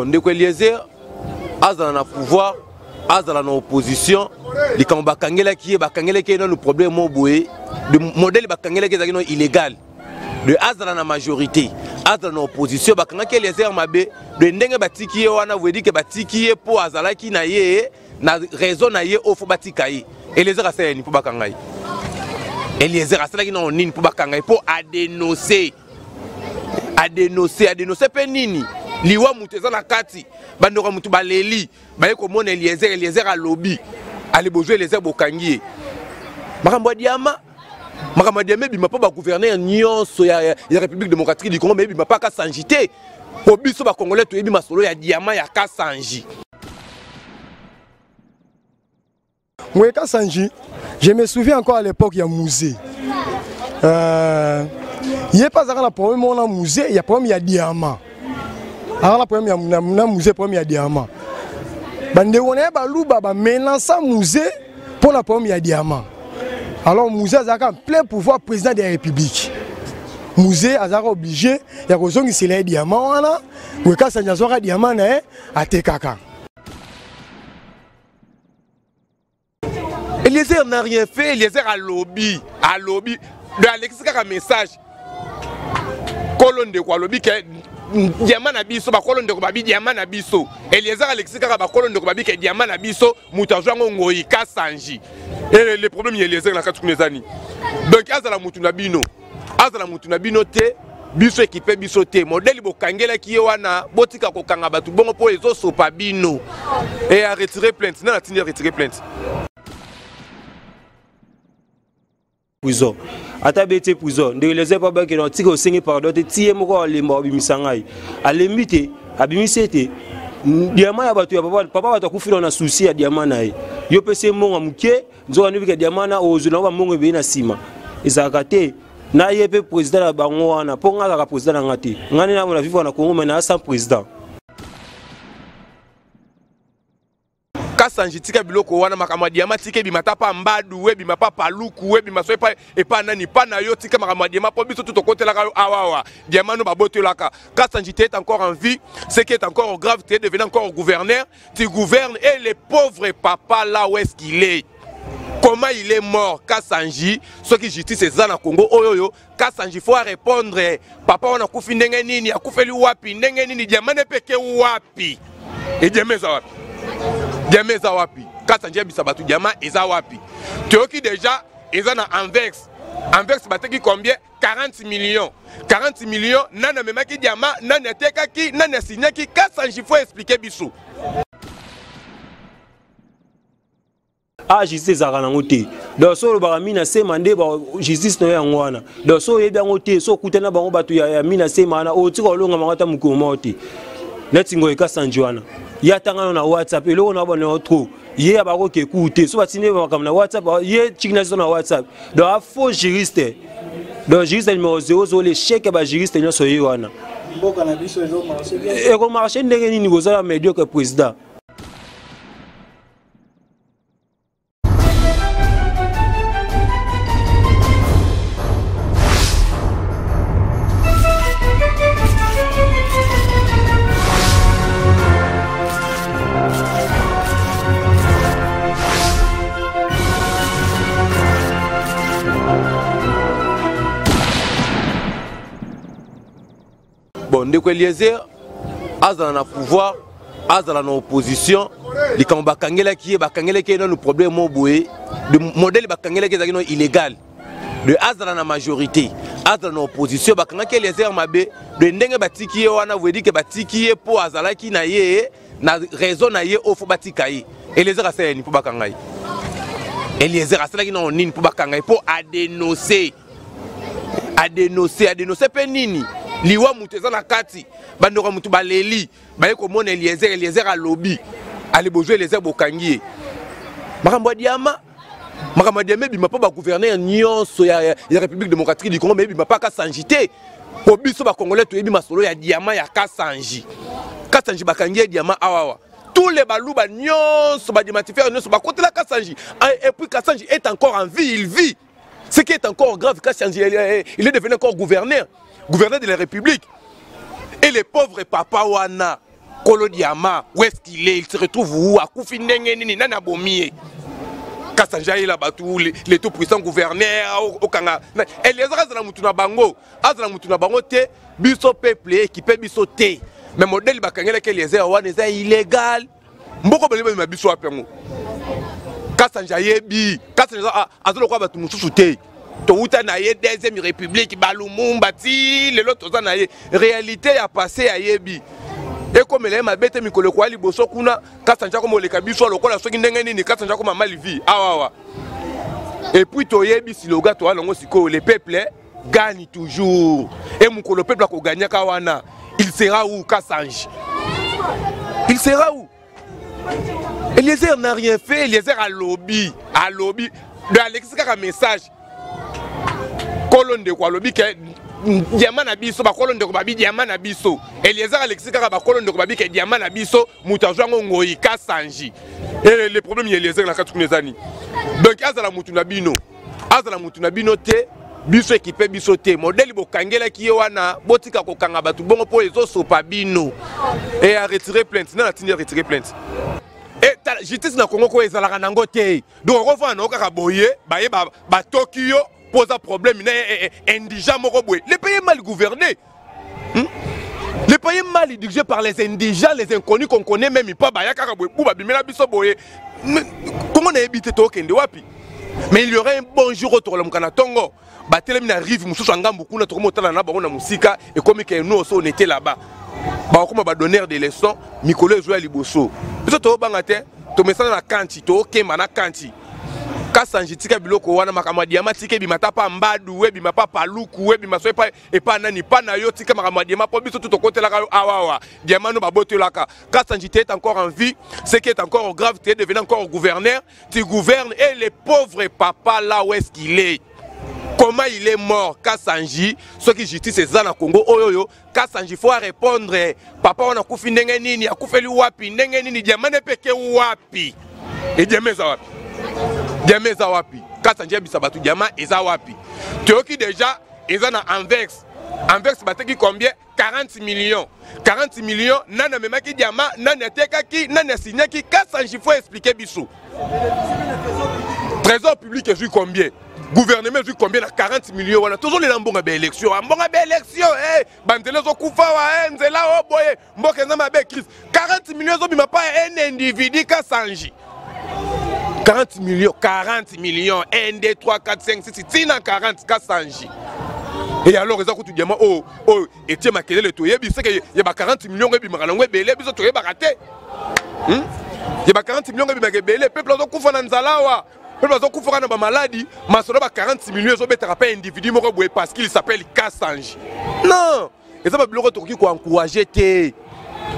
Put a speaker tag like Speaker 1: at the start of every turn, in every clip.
Speaker 1: Bon, ndeko Eliezer, azala na pouvoir, azala na opposition, les quand bakangela qui est dans le problème moboé, le modèle bakangela qui est illégal. De azala na majorité, azala na opposition, bakanga qui Eliezer mabe, de ndenge batiki wana veut dire que batiki pour azala qui na ye, na raison na ye ofo batika ye. Eliezer a ça ni pour bakangai. Eliezer a ça qui na nini pour bakangai pour adénoncer. Adénoncer pe nini. Liwa muteza na kati bandora mutu baleli baye ko mona Eliezer a lobby ali bojo Eliezer bokangie makambo diama bima pa ba gouverner nyonso ya République démocratique du Congo mais bima pa ka sanjité po biso ba congolais to yebi masolo ya diama ya ka sanji
Speaker 2: moi ka sanji je me souviens encore à l'époque ya musée il y a pas un problème on a musée il y a problème ya diamant. Alors la première musée premier diamant. Bande on est balouba ba menacer musée pour la première diamant. Alors musée a plein pouvoir président de la République. Musée a obligé ya kozongi c'est les diamants wana. Ou ka sanja zora diamant na a tekaka.
Speaker 1: Eliezer n'a rien fait, Eliezer a lobby de Alexis Kaka message. Colonne de quoi lobby que diamant na biso ba kolonde ko babi diamant na biso Eliezer Alexis Kaka ba kolonde ko babi ke diamant na biso mutajango ngoi ka sanji et le problème il Eliezer la katu nezani donc azala mutu na bino te biso équipe biso te modèle bokangela ki wana botika ko kanga batu bongo po ezo sopa bino et a retirer plainte na tindi retirer plainte
Speaker 3: prison atabete prison de les pas ba que non tiko sengi pardon te tie moko le mbo bimisangai alemite abimisete diamant ya batu ya papa batu kufila na souci ya diamant nae yo pese monga muke nzo anu bika diamant na ozula ba mongo be na sima izakate na yepe président la bango wana ponga la président ngati ngani na mona vivre na Congo mais na sans président
Speaker 1: Kasanji tika biloko wana makamwa diama tike bimata pa mbadu we bimapa paluku we bimaso epa nani pa na yo tika makamwa diama po biso tout côté la awawa diama no babote laka Kasanji est encore en vie ce qui est encore grave tu es devenu encore gouverneur tu gouvernes et les pauvres papa là où est-ce qu'il est comment il est mort Kasanji ce qui justice est na Congo oyoyo Kasanji faut répondre papa on a kufi ndenge nini akufeli wapi ndenge nini diama ne peke wapi et diama za wapi Diamé za wapi Kasanji bisabatu diama eza wapi Théoki déjà eza na Anvex bateki combien 40 millions nana memaki diama nana tekaki nana signaki Kasanji faut expliquer biso
Speaker 3: justice za kana ngote do so lo ba mina se mande ba justice no ya ngwana do so yebi ngote so kutana bango batu ya mina se mana o tiko longa mangata mukomote netingo Kasanji wana yatanga na WhatsApp eloko na bana trop ye abako ke écouter so batine ba kamna WhatsApp ye chikina na WhatsApp do a faux juriste do juriste numéro 00 le chèque ba juriste nyoso ye wana mboka na biso ezo marché e ko marché ndenge nini bozala médiocre président
Speaker 1: Bon, ndeko Eliezer, azala na pouvoir, azala na opposition, les quand bakangela qui est dans le problème moboé, le modèle bakangela qui est illégal. De azala na majorité, azala na opposition, bakanga qui Eliezer mabe, de ndenge batiki wana veut dire que batiki pour azala qui na ye, na raison na ye ofo batika ye. Eliezer a ça ni pour bakangai. Eliezer a ça qui na nini pour bakangai pour adénoncer pe nini. Liwa muteza na kati bandora mutu baleli baye ko mona Eliezer a lobby ali bojo Eliezer bokangie makambo diama bima pa ba gouverner nyonso ya République démocratique du Congo mais bima pa ka sanjité po biso ba congolais to yebi masolo ya diama ya Kasanji bakangie diama awawa tous les balouba nyonso ba dimatifère nyonso ba côté la Kasanji et puis Kasanji est encore en vie il vit ce qui est encore grave Kasanji il est devenu encore gouverneur de la République et les pauvres papa wana Kolo Diama, où est-ce qu'il est? Il se retrouve où? À Koufindenge Nini, Nana Bomie. Kassanjaï là, les tout puissants gouverneurs, au Kanga. Et les autres, Azala Mutuna Bango, te, biso peuple, équipé biso te. Mais modèle Bakangela, que les airs, c'est illégal. Mboko Belebe, ma biso apengo. Kassanjaï, Kassanjaï, Azolo Kwa Batu Moussou te. Touta na ye deuxième république, Balumumba, ti, les autres na ye. Réalité a passé à Yebi. Et comme elle m'a bête, Mikolo Kwali Bosso Kuna, Kassanjaï comme le Kabiso, le Kola Soki Nengeni, Kassanjaï comme Malivi. Ah. Et puis Toyebi, si le gars, toi, le peuple gagne toujours. Et mon le peuple a gagné Kawana. Il sera où, Kassanjaï? Il sera où? Eliezer n'a rien fait, Eliezer a lobby. A lobby. De Alexis a un message. Colonne de quoi lobby que diamant abisso, ba colonne de Kobabi, diamant abisso. Eliezer Alexis a ba colonne de Kobabi que diamant abisso, Moutajango Ngoyi, Kassanjaï. Et le problème il y a Eliezer la 4 années. Donc Azala Moutunabino. Azala Moutunabino te. Biso équipé biso te modèle bokangela ki wana botika ko kanga batu bongo po ezo sopa bino et a retirer plainte na tini retirer plainte et justice na Congo ko ezala nango te donc revoir na okaka boye ba Tokyo pose un problème indigent moko boye le pays est mal gouverné. Le pays est mal dirigé par les indigents, les inconnus qu'on connaît même pas ba yakaka boye pour ba bimela biso boye. Comment on a évité to kende wapi? Mais il y aurait un bon jour autour de Mkanatongo. Batelemi arrive, Moussou Angambu, Kuna Tromotana, Nabona Moussika, et comme nous aussi on était là-bas. Comme on donner des leçons, Mikolo jouait à Liboso. Puis tu as tu mets ça dans la kanti, tu as na kanti. Kassanjaï tika biloko wana makamadiama tike bimata pa mbadu we bimapa paluku we bimaso et pas nani pas na yo tika makamadiama po biso tout côté la awawa diamano baboto laka. Kassanjaï est encore en vie, ce qui est encore grave, tu es devenu encore gouverneur, tu gouvernes et les pauvres papa là où est-ce qu'il est? Comment il est mort, Kassanjaï? Ceux qui justice c'est ça na Congo, oyoyo, Kassanjaï faut répondre. Papa on a koufi ndenge nini, a koufeli wapi, ndenge nini, diamane peke wapi. Et diamé za wapi? Diamé za wapi? Kassanjaï bisabatu diamant eza wapi? Théoki déjà, eza na Anvex. Anvex bateki combien? 40 millions. 40 millions, nana memaki diamant, nana tekaki, nana signaki, Kassanjaï faut expliquer bisou. Trésor public est joué combien? Gouvernement joue combien? 40 millions. On a toujours les lambons à élection. Mbonga élection, bandele zo kufa wa nzela o boye. Mboke na mabe crise. 40 millions zo bima pas un individu Kassanjaï. 40 millions, 40 millions. 1 2 3 4 5 6 tina 40 Kassanjaï. Et alors ils ont tout diamant et tiens ma kele le toyebi c'est que il y a 40 millions ngebi makalangwe belé biso toyeba raté. Il y a 40 millions ngebi belé peuple zo kufa na nzala wa. Peuple zo kufa na ba maladie, masolo ba 40 millions zo betara pas individu moko boye parce qu'il s'appelle Kassanjaï. Non, et ça ba biloko toki ko encourager té.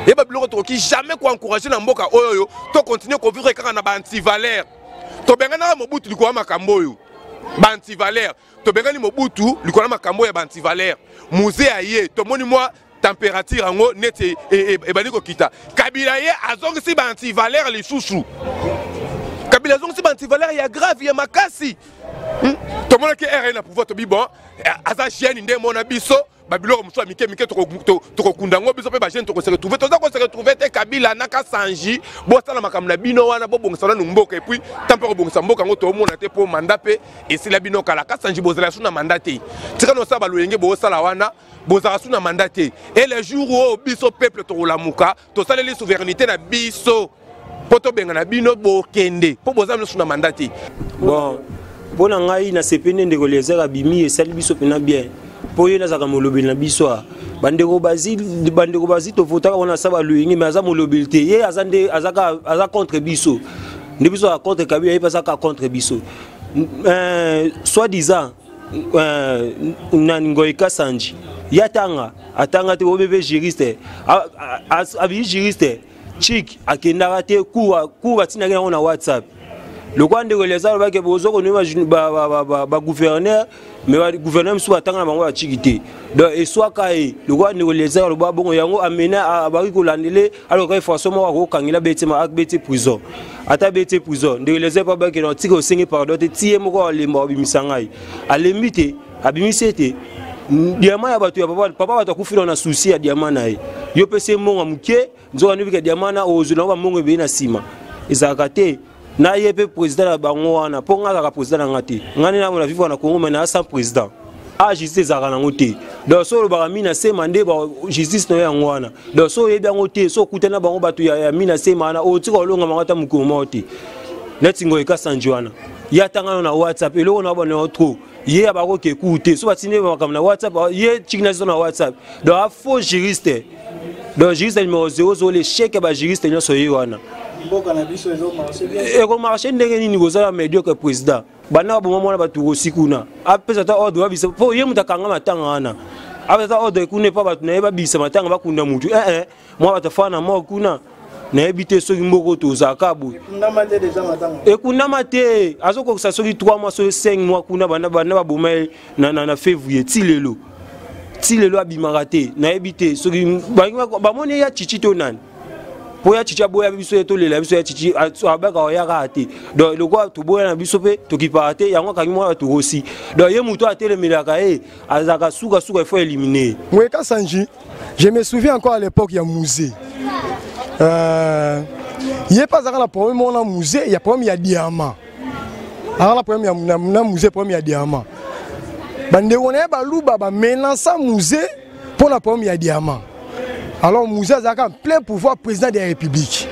Speaker 1: Et ba biloko toki jamais ko encourager na mboka oyo to continuer ko vivre kaka na ba anti-valeur. To benga na Mobutu liko makambo yo. Ba anti-valeur. To benga ni Mobutu liko na makambo ya ba anti-valeur. Musée aye, to moni moi température ango net et bani ko kita. Kabila ye azongisi ba anti-valeur les chouchou. Kabila azongisi ba anti-valeur ya grave ya makasi. To mona ke RN na pouvoir to bi bon, aza chienne ndé mona biso. Babylore mso mike to kundango biso pe ba jeune to se retrouver to se retrouver te Kabila na Kassanjaï bo sala makamla bino wana bo bongisa na mboka et puis tempero bongisa mboka ngo to mona te po mandat pe et si la bino kala Kassanjaï bo zala suna mandat te tika no saba loyenge bo sala wana bo zala suna mandat te et les jours où biso peuple to lamuka to sala les souveraineté na biso poto benga na bino bo kende po bo zala suna mandat te
Speaker 3: bon bona ngai na sepene ndeko les abimi et sali biso pena bien. Pour y aller à Molobil na biswa bandeko bazi to vota on a ça va lui mais aza mobilité ye azande aza contre biso ne biso contre Kabila pas ça contre biso soit disant Ngoyi Kassanjaï yatanga atanga te obebe juriste abi juriste chic akenda te ku batina na WhatsApp le quoi de les arbres que bozo ko ba gouverneur mais le gouverneur soit atanga bango ya chikité donc et soit kai le quoi de les arbres ba bongo yango amena ba ko landele alors que forcément ko kangila betima ak beti prison ata beti prison de les arbres ba ke no tiko singi pardon te tie moko le mo bimisangai a limite abimisete diamant ya batu ya papa batu kufira na souci ya diamant nae yo pese monga muke nzoka nibika diamana ozula ba monga be na sima ezaka te na yepe président la bango wana po nga ka président ngati ngani na mona vivre na Congo mais na sans président a justice ezaka nango te donc so lobaka mina sema nde ba justice no yango wana donc so yebi yango te so kutana bango bato ya mina sema na otika olonga mangata mukoma te neti ngo ekasanji wana ya tanga na WhatsApp eloko na bana trop ye abako ke kuté so batine bakam na WhatsApp ye chikina na WhatsApp donc a faux juriste donc juriste numéro 0 zo le chèque ba juriste nyoso ye wana
Speaker 4: mboka na biso ezo marché bien
Speaker 3: e ko marché ndenge nini kozala médiocre président bana ba mama batu kosikuna apesa ta ordre babisa po ye mutakanga matanga wana apesa ordre kuna pa batu na ye babisa matanga bakunda mutu moi batafana mo kuna na ebité soki mboko to zakabu
Speaker 4: kundama te déjà matanga
Speaker 3: e kundama te azoko sa soki 3 mois so 5 mois kuna bana ba bomai na février tilelo abimaka te na ebité soki ba moni ya chichi to nani po ya chichi boya biso to lela biso ya chichi abaka ya kate donc le quoi to boya na biso pe to kipate yango kangi mo to aussi donc ye muto atelemelaka azaka suka il faut éliminer
Speaker 2: Ngweka Sanji. Je me souviens encore à l'époque il y a musée. Il n'y a pas la problème on a musée, il y a problème il y a diamant. Alors la problème il y a musée problème il y a diamant. Bande on est baluba ba menacer musée pour la problème il y a diamant. Alors musée a un plein pouvoir président de la République.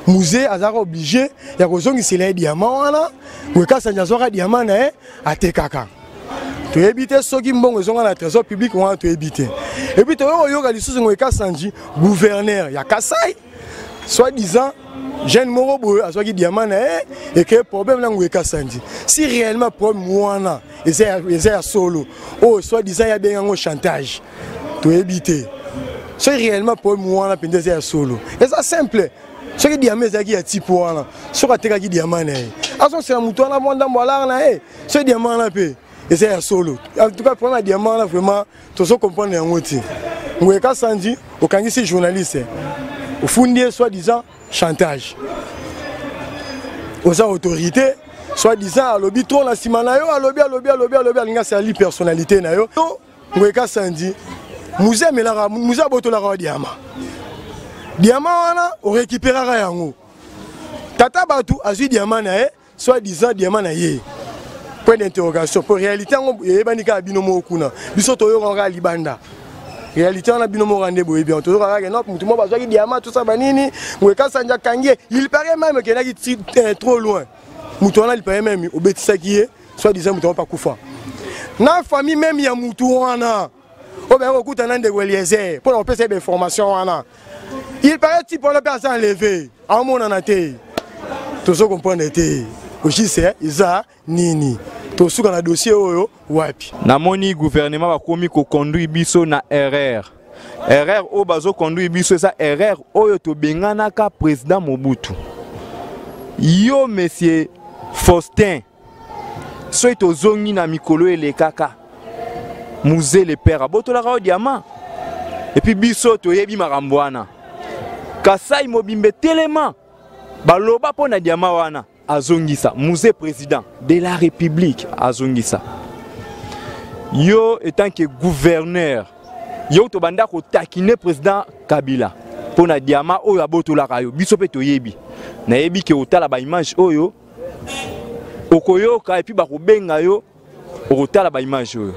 Speaker 2: Musée a obligé il y a raison qu'il les diamant wana. Ngweka Sanji a diamant na a tekaka. Tu éviter ceux qui m'ont besoin de la trésor public, on va te éviter. Et puis tu vois, il y a des choses Ngweka Sanji, gouverneur, il y a Kassai, soi-disant, jeune Morobo, à soit qui diamant, et que problème là Ngweka Sanji. Si réellement problème moi et c'est solo, oh, soi-disant, il y a bien un chantage, tu éviter. Si réellement problème moi c'est solo. Et ça simple. Ce qui diamant, c'est qui a type là. Ce qui diamant, c'est un mouton là, mon dame, voilà, ce diamant là, et c'est solo. En tout cas, pour un diamant là, vraiment, tout ça comprendre un outil. Ngweka Sanji, au Kangisi journaliste, au fondé soi-disant chantage. Aux autorités, soi-disant à lobby trop na simanayo, à lobby, c'est la personnalité nayo. Ngweka Sanji, musée mais la musée boto la diamant. Diamant on récupérera yango. Tata Batu a dit diamant na soi-disant diamant na ye. Point d'interrogation. Pour réalité, il y a un binomo kuna. Biso toyo nga libanda. Réalité on a binomo rande boye bien. Toyo nga non mutu mo bazwa ki diamant tout ça banini. Ngweka Sanji kangie. Il paraît même qu'il est trop loin. Mutu on a il paraît même au betisa qui est soit disant mutu pas kufa. Na famille même ya mutu wana. O ben okuta nande Eliezer pour on peut ces informations wana. Il paraît type on a personne enlevé. En mon anaté. Tout ça comprendre té. Aussi c'est Isa nini to suka na dossier oyo wapi
Speaker 5: na moni gouvernement ba komi ko conduire biso na erreur o bazo conduire biso ça erreur oyo to bengana ka président Mobutu yo monsieur Faustin so to zongi na mikolo ele kaka musée le père boto la radio diamant et puis biso to yebi marambwana Kasai Mobimbe tellement baloba pona diamant wana Azongisa, musée président de la République Azongisa. Yo étant que gouverneur, yo to banda ko takine président Kabila. Pona diama oyo aboto la kayo, biso pe to yebi. Na yebi ke otala ba image oyo. Okoyo ka et puis ba ko benga yo otala ba image oyo.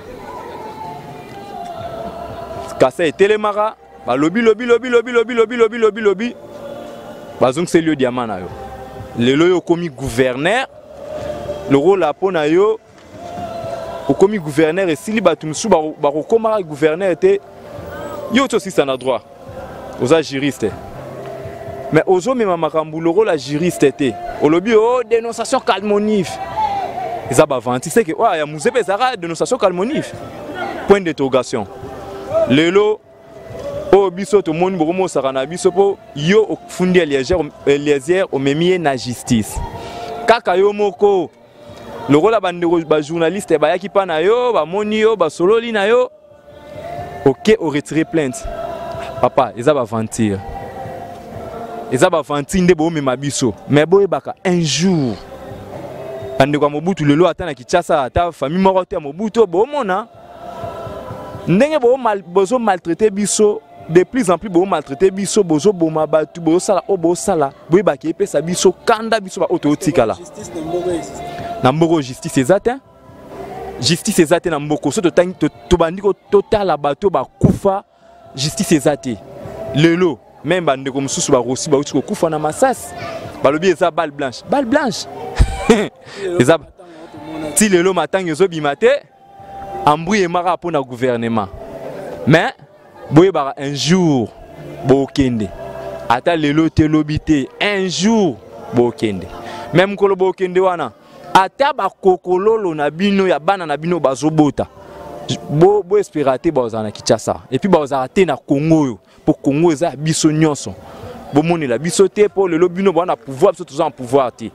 Speaker 5: Kasa telemara, ba lobby. Bazong c'est le diamant na yo. Le loyo komi gouverneur, le rôle à Ponayo, au komi gouverneur et si li batumsu baro koma gouverneur était yo aussi ça na droit aux juristes. Mais aux hommes makambu le rôle à juriste était au lobby oh dénonciation calmonif. Ils a vanti c'est que ouais ya muzepe zara dénonciation calmonif. Point d'interrogation. Lelo o biso to moni bomo sakana biso po yo ofundi Eliezer o memie na justice kaka yo moko le rôle ba journaliste ba yaki pa na yo ba moni yo ba sololi na yo OK o retirer plainte papa eza ba mentir nde bo mema biso mais bo ebaka un jour ande kwa Mobutu lelo atana Kinshasa ata famille moko te Mobutu bo mona ndenge bo bozo maltraiter biso de plus en plus bo maltraiter biso bozo boma batu bo sala o bo sala boye ba ki pesa biso kanda biso ba auto tikala na mboko justice ezate justice ezate na mboko so to bandi ko total batu ba kufa justice ezate lelo même bande comme sous ba rosi ba uti ko kufa na masas balobi eza balle blanche eza ti lelo matang ezo bimate ambrouille mara pour na gouvernement mais boye bara un jour bokende ata lelo te lobité un jour bokende même ko bokende wana ata ba kokololo na bino ya bana na bino bazobota bo espérate bazana Kinshasa et puis bazara te na Congo pour Congo eza biso nyonso bo monela biso te pour lelo bino bana pouvoir biso tous en pouvoir te